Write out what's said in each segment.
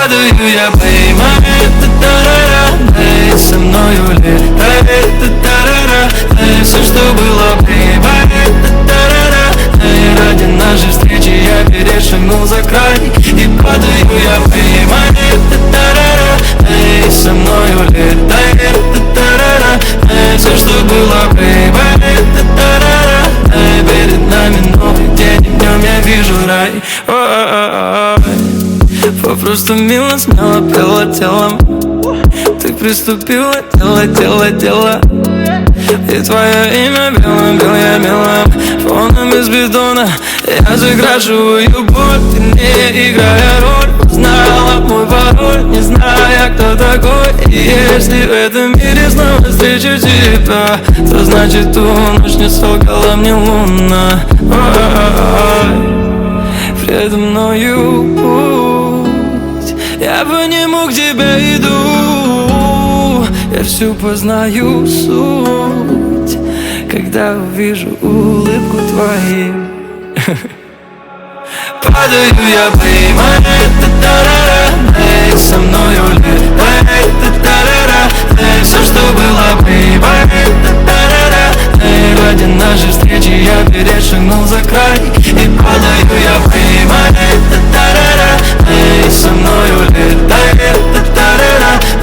Падаю я, поймай, эй, со мною летай, эй, все, что было, поймай, эй, ради нашей встречи я перешагнул за край. И падаю я, поймай, эй, со мною летай, эй, все, что было, поймай, эй, перед нами новый день, и в нем я вижу рай. Попросту мило, смело пела телом. Ты приступила, дело. И твое имя белым, белым фоном из бетона. Я закрашиваю боль, ты не играя роль. Знала мой пароль, не зная, кто такой. И если в этом мире снова встречу тебя, то значит ту ночь не солгала мне луна. Предо мною путь, я по нему к тебе иду. Я всю познаю суть, когда увижу улыбку твою. Падаю я, поймай, эй, со мною летай, эй, все, что было, поймай, эй, ради нашей встречи я перешагнул за край. И падаю я, поймай, эй, со мною летай,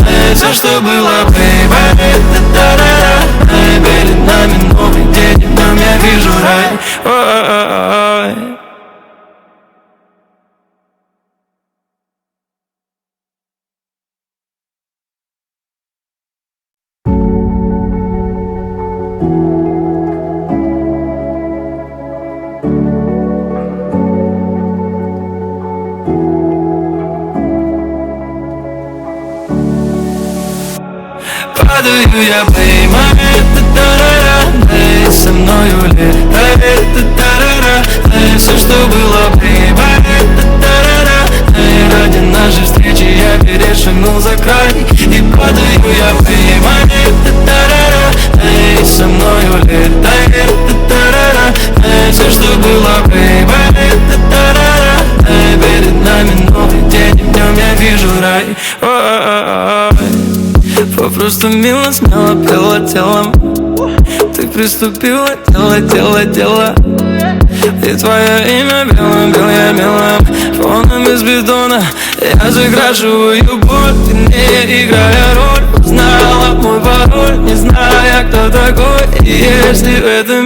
эй, все, что было, поймай, эй, перед нами новый день, и в нем я вижу рай. Падаю я, поймай, эй, со мною летай, эй, все, что было, поймай, эй, ради нашей встречи я перешагнул за край. И падаю я, поймай, эй, со мною летай, эй, все, что было, поймай, эй, перед нами новый день, и в нем я вижу рай. Попросту мило, смело пела телом. Ты приступила, дело. И твое имя белым, белым фоном из бетона. Я закрашиваю боль, ты не играя роль. Знала мой пароль, не зная, кто такой. И если в этом